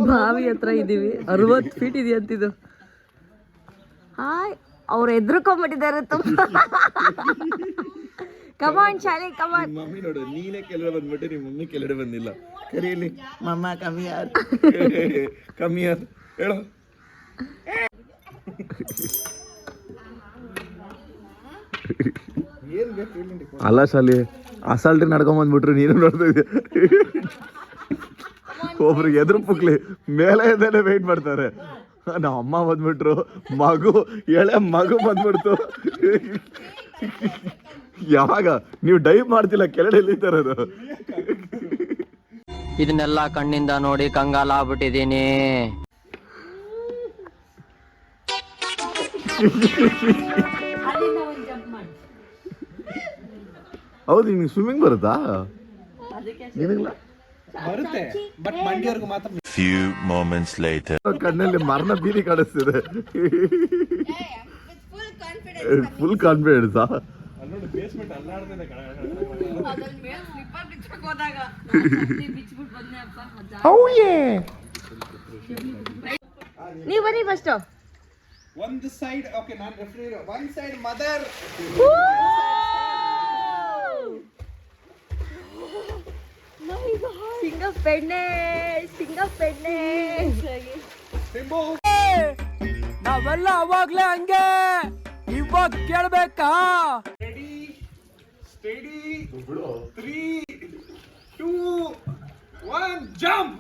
ಬಾವಿ ಹತ್ರ ಇದೀವಿ. 60 ಫೀಟ್ ಇದೆಯಂತಿದ್ದು. ಹಾಯ್, ಅವ್ರು ಎದ್ರುಕೊಂಡ್ಬಿಟ್ಟಿದ್ದಾರೆ ತುಂಬಾ. ಕಮಾನ್ ಶಾಲೆ ಕಮಾನ್. ಮಮ್ಮಿ ನೋಡು, ನೀನೇ ಕೆಳಗಡೆ ಬಂದ್ಬಿಟ್ಟು ನಿಮ್ಮ ಮಮ್ಮಿ ಕೆಳಗಡೆ ಬಂದಿಲ್ಲ. ಕರೀಲಿ ಮಮ್ಮ ಕಮಿಯಾರ್ ಕಮಿಯಾರ್ ಹೇಳು. ಅಲ್ಲ ಶಾಲಿ ಅಸಾಲ್ಟಿ ನಡ್ಕೊಂಡ್ ಬಂದ್ಬಿಟ್ರು, ನೀನು ನೋಡ್ತಾ ಇದ್ದೆ. ಒಬ್ರಿಗೆ ಎದುರು ಪುಕ್ಲಿ ಮೇಲೆ ಎದ್ದೇನೆ ವೆಯ್ಟ್ ಮಾಡ್ತಾರೆ. ನಮ್ಮ ಅಮ್ಮ ಬಂದ್ಬಿಟ್ರು, ಮಗು ಎಳೆ ಮಗು ಬಂದ್ಬಿಡ್ತು. ಯಾವಾಗ ನೀವು ಡೈವ್ ಮಾಡ್ತಿಲ್ಲ ಕೆಳಗಡೆ ಇಲ್ಲಿದ್ದಾರದು. ಇದನ್ನೆಲ್ಲ ಕಣ್ಣಿಂದ ನೋಡಿ ಕಂಗಾಲ ಆಗ್ಬಿಟ್ಟಿದೀನಿ. ಹೌದು, ನಿಮ್ಗೆ ಸ್ವಿಮ್ಮಿಂಗ್ ಬರುತ್ತಾ? ಬರುತ್ತೆ, ಬಟ್ ಮಂಡ್ಯವ್ರಿಗೆ ಮಾತ್ರ. Few moments later. ಕಣ್ಣಲ್ಲಿ ಮರಣ ಬೀದಿ ಕಾಣಿಸ್ತಿದೆ. ಫುಲ್ ಕಾನ್ಫಿಡೆನ್ಸಾ? ನೀವು ಬನ್ನಿ ಫಸ್ಟ್. ಒಂದು ಸೈಡ್ ಓಕೆ, ನಾನು ರೆಫ್ರಿ. One side mother. ಸಿಂಗಪೆಣ್ಣೆ ಸಿಂಗಪೆಣ್ಣೆ. ನಾವೆಲ್ಲ ಅವಾಗ್ಲೇ ಹಂಗೆ, ಇವಾಗ ಕೇಳ್ಬೇಕಾ? Ready steady 3 2 1 jump.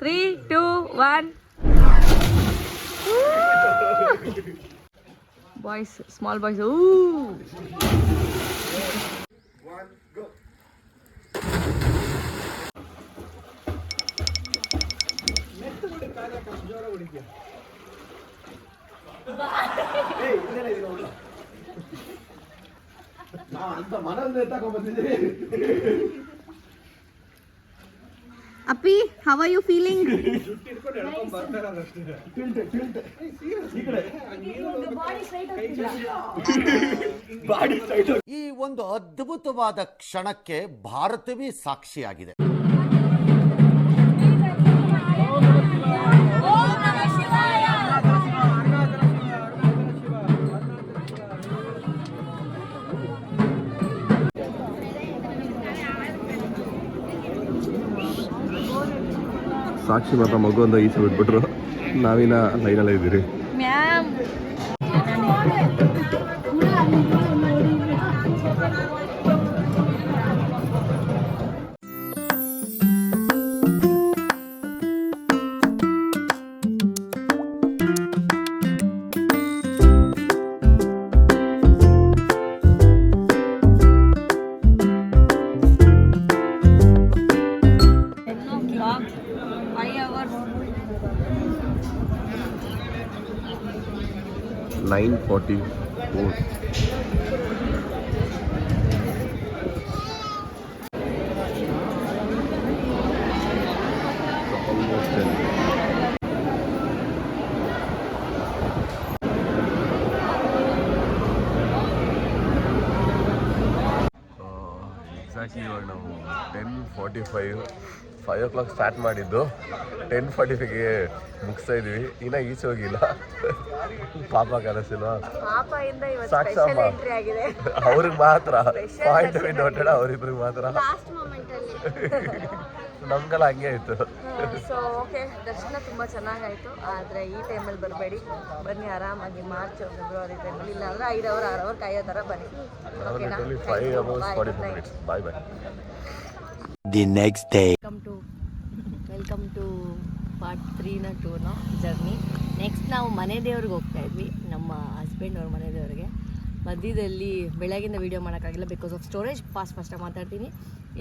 3 2 1. Boys, small boys. ಅಪ್ಪಿ, how are you feeling? ಈ ಒಂದು ಅದ್ಭುತವಾದ ಕ್ಷಣಕ್ಕೆ ಭಾರತವೇ ಸಾಕ್ಷಿಯಾಗಿದೆ. ಸಾಕ್ಷಿ ಮಾತ್ರ ಮಗು ಅಂತ ಈಚೆ ಬಿಟ್ಬಿಟ್ರು. ನಾವಿನ ಲೈನಲ್ಲೇ ಇದ್ದೀರಿ. ಮ್ಯಾಮ್, ಎಕ್ಸಾಕ್ಟ್ಲಿ ಇವಾಗ ನಾವು 10:45 5 o'clock ಸ್ಟಾರ್ಟ್ ಮಾಡಿದ್ದು 10:45ಗೆ ಮುಗಿಸ್ತಾ ಇದೀವಿ. ಇನ್ನ ಈಚೆ ಹೋಗಿಲ್ಲ. ಪಾಪ ಕನಸಿಲ್ವಾ? ಸಾಕ್ಷಮ್ಮ ಅವ್ರಿಗೆ ಮಾತ್ರ ಪಾಯಿಂಟ್ ನೋಟೋಣ, ಅವ್ರಿಬ್ರಿಗೆ ಮಾತ್ರ. ನಮ್ಗೆಲ್ಲ ಹಂಗೆ ಆಯ್ತು. ಸೊ ಓಕೆ, ದರ್ಶನ ತುಂಬ ಚೆನ್ನಾಗಾಯಿತು. ಆದರೆ ಈ ಟೈಮಲ್ಲಿ ಬರಬೇಡಿ, ಬನ್ನಿ ಆರಾಮಾಗಿ ಮಾರ್ಚ್ ಫೆಬ್ರವರಿ ಟೈಮಲ್ಲಿ, ಇಲ್ಲಾಂದ್ರೆ 5 hour 6 hour ಕಾಯೋ ಥರ ಬನ್ನಿ. ಓಕೆನಾ? 5 hours 40 minutes. Bye bye. The next day. Welcome to part 3ನ ಟೂರ್ನ ಜರ್ನಿ. ನೆಕ್ಸ್ಟ್ ನಾವು ಮನೆ ದೇವ್ರಿಗೆ ಹೋಗ್ತಾ ಇದ್ವಿ, ನಮ್ಮ ಹಸ್ಬೆಂಡ್ ಅವ್ರ ಮನೆ ದೇವ್ರಿಗೆ. ಮಧ್ಯದಲ್ಲಿ ಬೆಳಗಿಂದ ವೀಡಿಯೋ ಮಾಡೋಕ್ಕಾಗಿಲ್ಲ, ಬಿಕಾಸ್ ಆಫ್ ಸ್ಟೋರೇಜ್. ಫಾಸ್ಟಾಗಿ ಮಾತಾಡ್ತೀನಿ.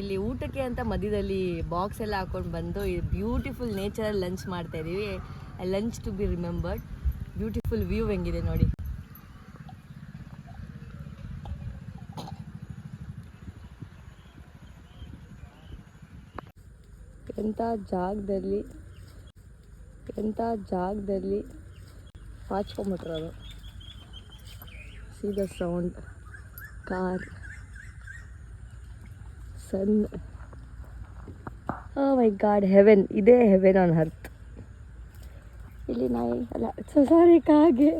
ಇಲ್ಲಿ ಊಟಕ್ಕೆ ಅಂತ ಮಧ್ಯದಲ್ಲಿ ಬಾಕ್ಸ್ ಎಲ್ಲ ಹಾಕೊಂಡು ಬಂದು ಈ ಬ್ಯೂಟಿಫುಲ್ ನೇಚರಲ್ಲಿ ಲಂಚ್ ಮಾಡ್ತಾಯಿದ್ದೀವಿ. Lunch to be remembered. Beautiful view ಹೆಂಗಿದೆ ನೋಡಿ. ಎಂಥ ಜಾಗದಲ್ಲಿ ಪಾಚ್ಕೊಂಬಿಟ್ರು. See the sound, car, sun, oh my god, heaven, ಇದೇ ಹೆವೆನ್ ಆನ್ ಅರ್ತ್. ಇಲ್ಲಿ ನಾಯಿ ಅಲ್ಲ, ಸಾರಿ, ಕಾಗೆ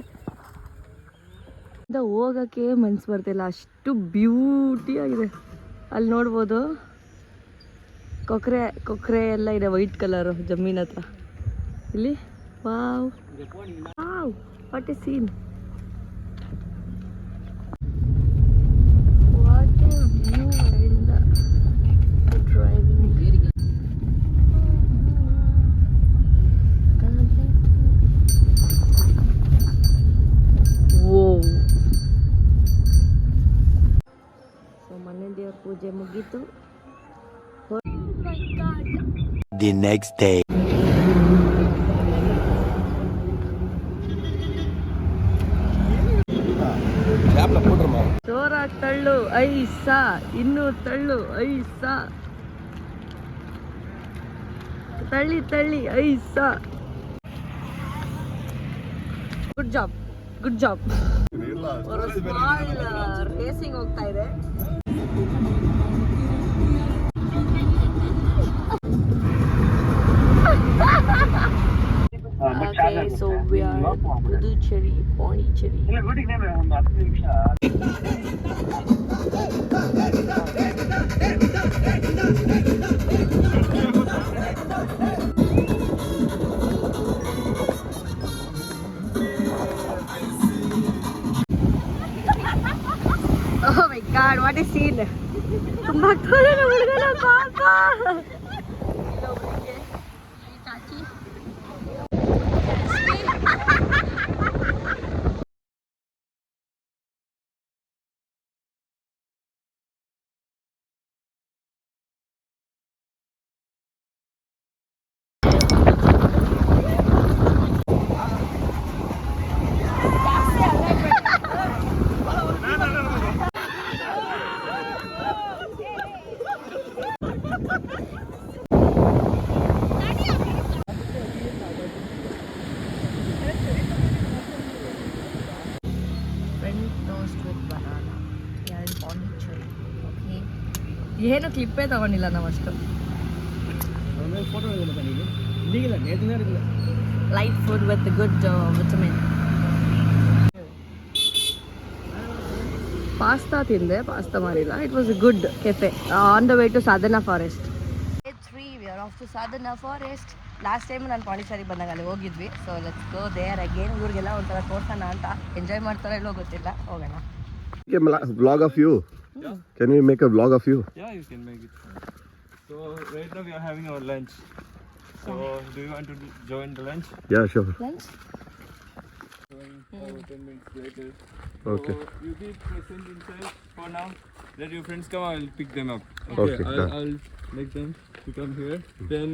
ಹೋಗೋಕ್ಕೆ ಮನ್ಸು ಬರ್ತಿಲ್ಲ, ಅಷ್ಟು ಬ್ಯೂಟಿ ಆಗಿದೆ. ಅಲ್ಲಿ ನೋಡ್ಬೋದು ಕೊಕ್ರೆ ಎಲ್ಲ ಇದೆ, ವೈಟ್ ಕಲರು ಜಮೀನ್ ಹತ್ರ. ಇಲ್ಲಿ wow wow, what a scene, what a view. Driving ಮನೆ ದೇವ್ರ ಪೂಜೆ ಮುಗೀತು. The next day. ಜೋರಾಗಿ ತಳ್ಳು ಐಸ, ಇನ್ನೂ ತಳ್ಳು ಐಸ, ತಳ್ಳಿ ತಳ್ಳಿ ಐಸ. Good job, good job. Racing ಹೋಗ್ತಾ ಇದೆ. Okay, so we are Puducherry, Pondicherry. Oh my God, what a scene! ತುಂಬಾ ಹುಡುಗನ ಪಾಪ. ಏನು ಕ್ಲಿಪ್ಪೇ ತಗೊಂಡಿಲ್ಲ ನಾವು ಅಷ್ಟು. Light food with good vitamin. Pasta ತಿಂದೆ, ಪಾಸ್ತಾ ಮಾಡಿಲ್ಲ. It was a good cafe on the way to Sadhana forest. We are off to Sadhana forest. Last time ನಾನು ಪಾಂಡಿಚೇರಿಗೆ ಬಂದಾಗ ಅಲ್ಲಿ ಹೋಗಿದ್ವಿ. So let's go there again. ಇವ್ರಿಗೆಲ್ಲ ಒಂಥರ ತೋರ್ಸೋಣ ಅಂತ. ಎಂಜಾಯ್ ಮಾಡ್ತಾರೋ ಇಲ್ಲೋ ಗೊತ್ತಿಲ್ಲ, ಹೋಗೋಣ. Vlog of you. Can we make a vlog of you? Yeah, you can make it. So right now we are having our lunch. So do you want to join the lunch? Yeah, sure. Lunch? Join 10 minutes later. Okay. So you be present inside for now. Let your friends come. I'll pick them up. Okay, done. I'll make them to come here. Then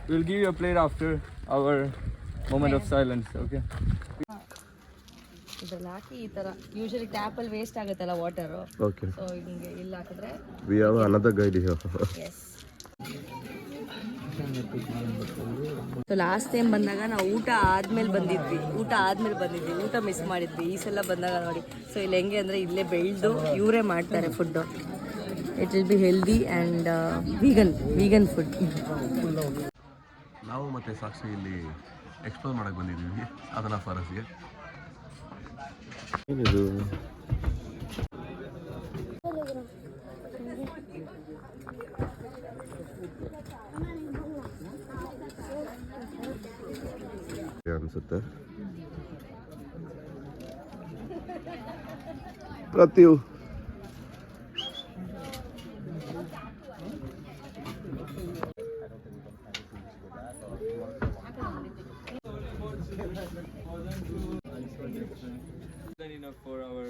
we'll give you a plate after our moment of silence. Okay. ಇದ್ರಲ್ಲಿ ಹಾಕಿ ಈ ಥರ usually ಟ್ಯಾಪಲ್ಲಿ waste ಆಗುತ್ತಲ್ಲ water. Okay. So ಹಿಂಗೆ ಇಲ್ಲಿ ಹಾಕಿದ್ರೆ We have another guide here. Yes. So last time ಬಂದಾಗ ನಾವು ಊಟ ಆದ್ಮೇಲೆ ಬಂದಿದ್ವಿ, ಊಟ ಮಿಸ್ ಮಾಡಿದ್ವಿ. ಈ ಸಲ ಬಂದಾಗ ನೋಡಿ. ಸೊ ಇಲ್ಲಿ ಹೆಂಗೆ ಅಂದರೆ ಇಲ್ಲೇ ಬೆಳೆದು ಇವರೇ ಮಾಡ್ತಾರೆ food. It will be healthy and vegan food. ನಾವು ಮತ್ತೆ ಸಾಕ್ಷಿ ಇಲ್ಲಿ ಎಕ್ಸ್ಪ್ಲೋರ್ ಮಾಡಕ್ಕೆ ಬಂದಿದ್ದೀವಿ ಸಾಧನಾ ಫಾರೆಸ್ಟ್ಗೆ. ಏನಿದು? ಅನ್ಸುತ್ತೆ ಪ್ರತ್ಯು. Enough for our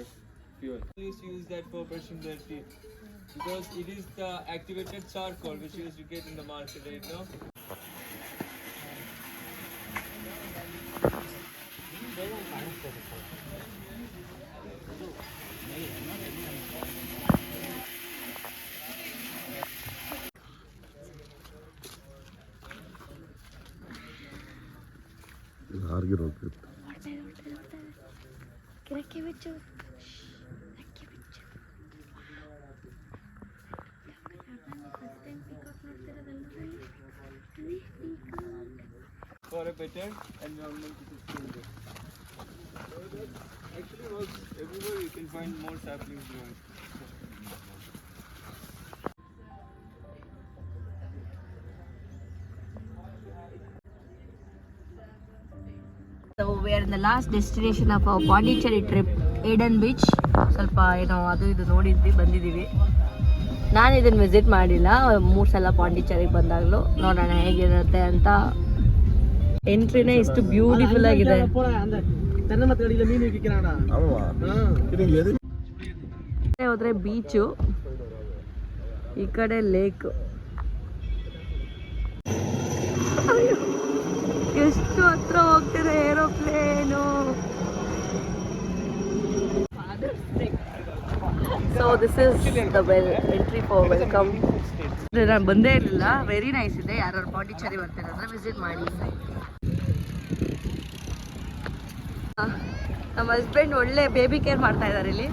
fuel. Please use that for brushing their teeth because it is the activated charcoal which you used to get in the market right now. ಯಾರಿಗೆ ಹೋಗ್ಬೇಕು? ರೆಕ್ಕೆ ಬಿಚ್ಚು. for a better environment to still there. Actually works everywhere. You can find more saplings growing. So we are in the last destination of our Pondicherry trip, Aiden beach. ಸ್ವಲ್ಪ ಏನೋ ಅದು ಇದು ನೋಡಿದ್ವಿ, ಬಂದಿದ್ದೀವಿ. ನಾನು ಇದನ್ನು ವಿಸಿಟ್ ಮಾಡಿಲ್ಲ, 3 ಸಲ ಪಾಂಡಿಚೇರಿಗೆ ಬಂದಾಗಲೂ. ನೋಡೋಣ ಹೇಗಿರುತ್ತೆ ಅಂತ. ಎಂಟ್ರಿನೇ ಇಷ್ಟು ಬ್ಯೂಟಿಫುಲ್ ಆಗಿದೆ. ಹೋದ್ರೆ ಬೀಚು, ಈ ಕಡೆ ಲೇಕ್. ಎಷ್ಟು ಹತ್ರ ಹೋಗ್ತಿದೆ aeroplane. So this is the entry for welcome. ನಾನು ಬಂದೇ ಇರಲಿಲ್ಲ. ವೆರಿ ನೈಸ್ ಇದೆ. ಯಾರು ಪಾಂಡಿಚೇರಿ ಬರ್ತೀರಂದ್ರೆ ವಿಸಿಟ್ ಮಾಡಿ. ನಮ್ಮ ಹಸ್ಬೆಂಡ್ ಒಳ್ಳೆ ಬೇಬಿ ಕೇರ್ ಮಾಡ್ತಾ ಇದ್ದಾರೆ ಇಲ್ಲಿ.